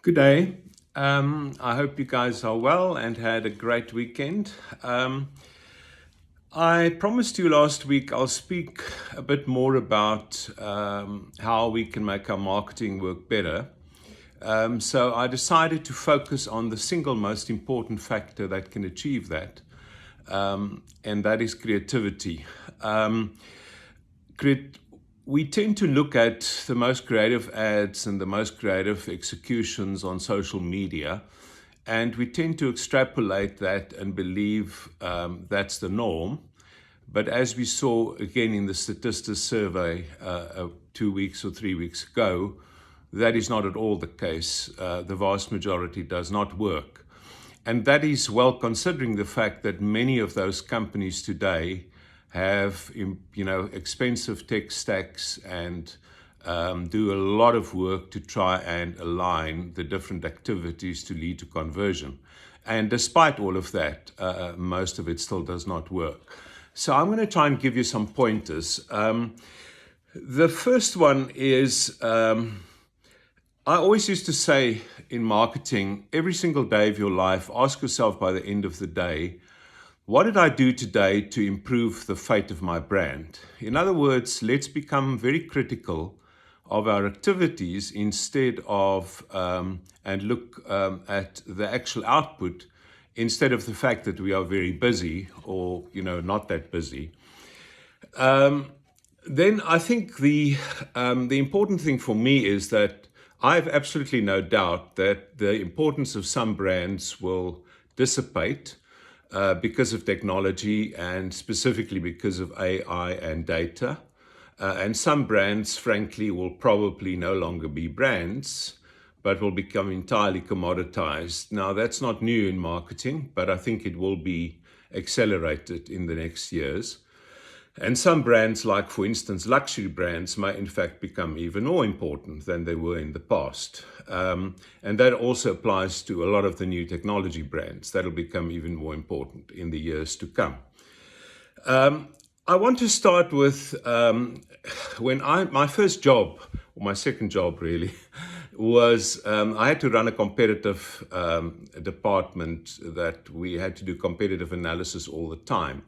Good day. I hope you guys are well and had a great weekend. I promised you last week I'll speak a bit more about how we can make our marketing work better. So I decided to focus on the single most important factor that can achieve that, and that is creativity. Creat- we tend to look at the most creative ads and the most creative executions on social media, and we tend to extrapolate that and believe that's the norm. But as we saw again in the Statista survey 2 weeks or 3 weeks ago, that is not at all the case. The vast majority does not work. And that is well considering the fact that many of those companies today have expensive tech stacks and do a lot of work to try and align the different activities to lead to conversion. And despite all of that, most of it still does not work. So I'm going to try and give you some pointers. The first one is I always used to say in marketing, every single day of your life, ask yourself by the end of the day, what did I do today to improve the fate of my brand? In other words, let's become very critical of our activities instead of, and look at the actual output instead of the fact that we are very busy or, not that busy. Then I think the important thing for me is that I have absolutely no doubt that the importance of some brands will dissipate because of technology and specifically because of AI and data. And some brands, frankly, will probably no longer be brands, but will become entirely commoditized. Now, that's not new in marketing, but I think it will be accelerated in the next years. And some brands, like for instance, luxury brands, may in fact become even more important than they were in the past. And that also applies to a lot of the new technology brands. That'll become even more important in the years to come. I want to start with my first job, or my second job really, was I had to run a competitive department that we had to do competitive analysis all the time.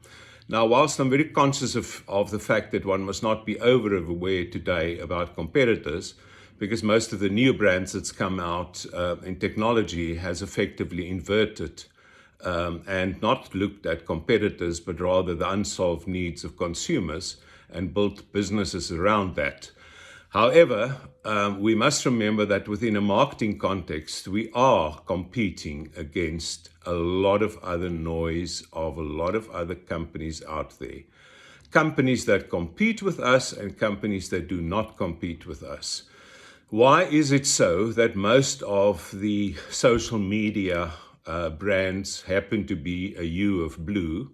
Now, whilst I'm very conscious of the fact that one must not be over-aware today about competitors, because most of the new brands that's come out in technology has effectively inverted and not looked at competitors, but rather the unsolved needs of consumers and built businesses around that. However, we must remember that within a marketing context, we are competing against a lot of other noise of a lot of other companies out there. Companies that compete with us and companies that do not compete with us. Why is it so that most of the social media brands happen to be a hue of blue?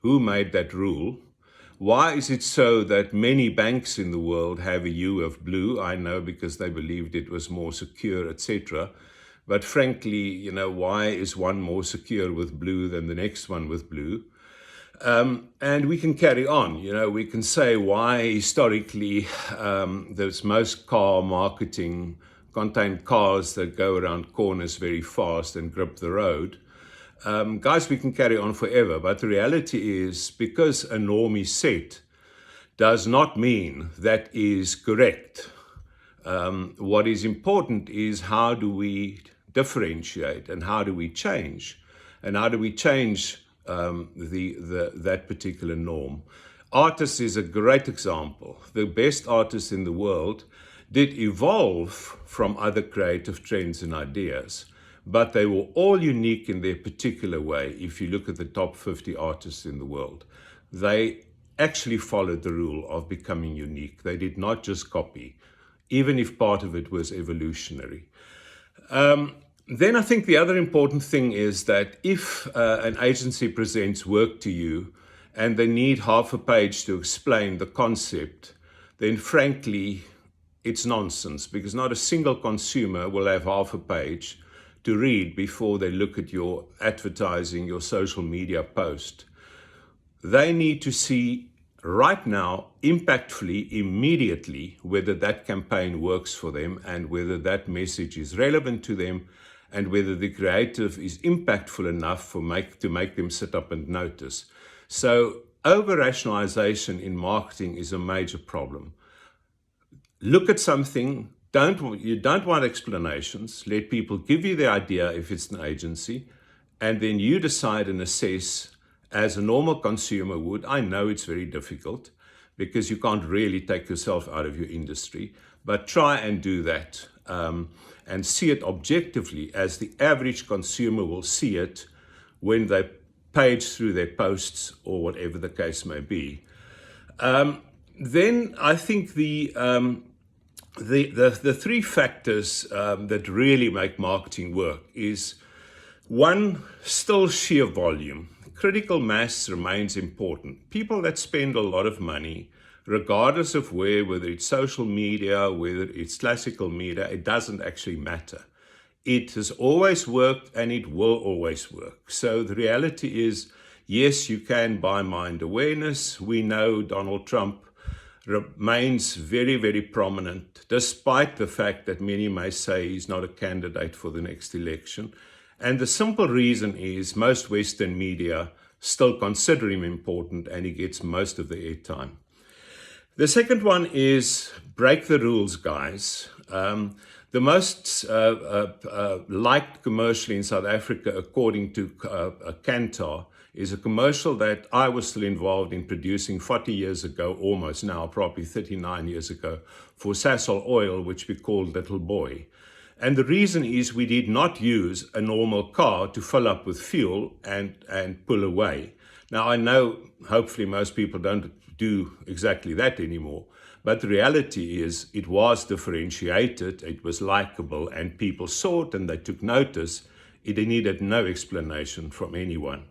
Who made that rule? Why is it so that many banks in the world have a hue of blue? I know because they believed it was more secure, etc. But frankly, why is one more secure with blue than the next one with blue? And we can carry on. We can say why historically there's most car marketing contain cars that go around corners very fast and grip the road. Guys, we can carry on forever, but the reality is because a norm is set does not mean that is correct. What is important is how do we differentiate and how do we change? And how do we change that particular norm? Artists is a great example. The best artists in the world did evolve from other creative trends and ideas, but they were all unique in their particular way. If you look at the top 50 artists in the world, they actually followed the rule of becoming unique. They did not just copy, even if part of it was evolutionary. Then I think the other important thing is that if an agency presents work to you and they need half a page to explain the concept, then frankly, it's nonsense, because not a single consumer will have half a page to read before they look at your advertising, your social media post. They need to see right now, impactfully, immediately, whether that campaign works for them and whether that message is relevant to them and whether the creative is impactful enough to make them sit up and notice. So over-rationalization in marketing is a major problem. Look at something, you don't want explanations, let people give you the idea if it's an agency, and then you decide and assess as a normal consumer would. I know it's very difficult because you can't really take yourself out of your industry, but try and do that and see it objectively as the average consumer will see it when they page through their posts or whatever the case may be. Then I think the three factors that really make marketing work is, one, still sheer volume. Critical mass remains important. People that spend a lot of money, regardless of whether it's social media, whether it's classical media, it doesn't actually matter. It has always worked and it will always work. So the reality is, yes, you can buy mind awareness. We know Donald Trump remains very, very prominent, despite the fact that many may say he's not a candidate for the next election. And the simple reason is most Western media still consider him important and he gets most of the airtime. The second one is break the rules, guys. The most liked commercial in South Africa, according to Kantar, is a commercial that I was still involved in producing 40 years ago, almost now, probably 39 years ago, for Sasol Oil, which we called Little Boy. And the reason is we did not use a normal car to fill up with fuel and pull away. Now, I know hopefully most people don't do exactly that anymore, but the reality is it was differentiated, it was likable, and people saw it and they took notice. It needed no explanation from anyone.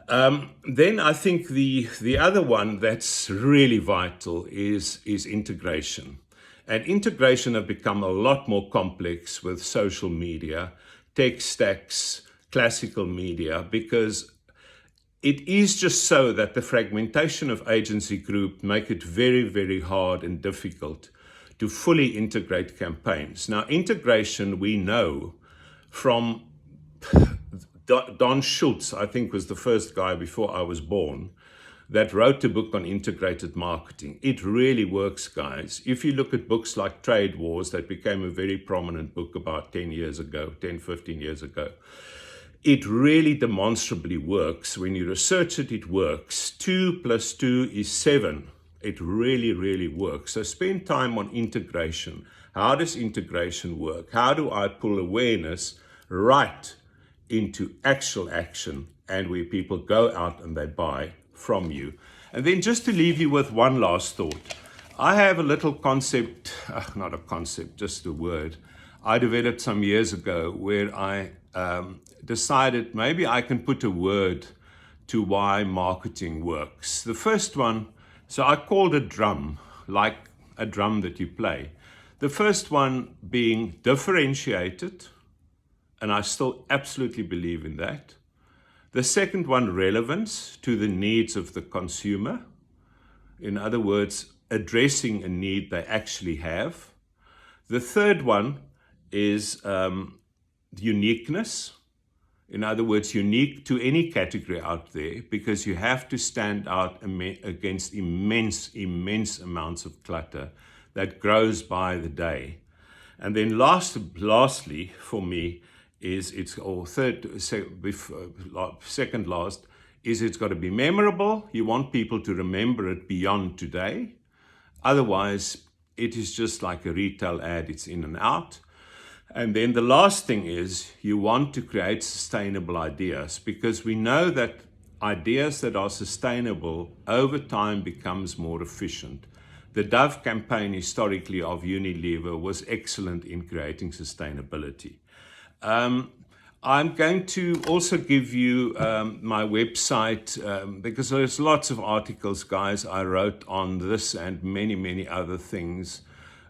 Then I think the other one that's really vital is integration. And integration have become a lot more complex with social media, tech stacks, classical media, because it is just so that the fragmentation of agency group make it very, very hard and difficult to fully integrate campaigns. Now, integration, we know from Don Schultz, I think was the first guy before I was born, that wrote a book on integrated marketing. It really works, guys. If you look at books like Trade Wars, that became a very prominent book about 10, 15 years ago. It really demonstrably works. When you research it, it works. 2 + 2 is 7. It really, really works. So spend time on integration. How does integration work? How do I pull awareness right into actual action and where people go out and they buy from you? And then just to leave you with one last thought. I have a little concept, not a concept, just a word, I developed some years ago where I decided maybe I can put a word to why marketing works. The first one, so I called it drum, like a drum that you play. The first one being differentiated, and I still absolutely believe in that. The second one, relevance to the needs of the consumer. In other words, addressing a need they actually have. The third one is uniqueness. In other words, unique to any category out there, because you have to stand out against immense amounts of clutter that grows by the day. And then lastly, for me, second last, is it's got to be memorable. You want people to remember it beyond today. Otherwise, it is just like a retail ad, it's in and out. And then the last thing is you want to create sustainable ideas, because we know that ideas that are sustainable over time becomes more efficient. The Dove campaign historically of Unilever was excellent in creating sustainability. I'm going to also give you my website because there's lots of articles, guys, I wrote on this and many other things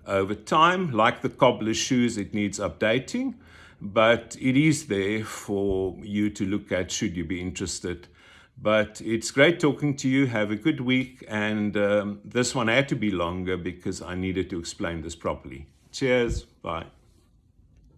over time. Like the cobbler's shoes, it needs updating, but it is there for you to look at should you be interested. But it's great talking to you. Have a good week. And this one had to be longer because I needed to explain this properly. Cheers. Bye.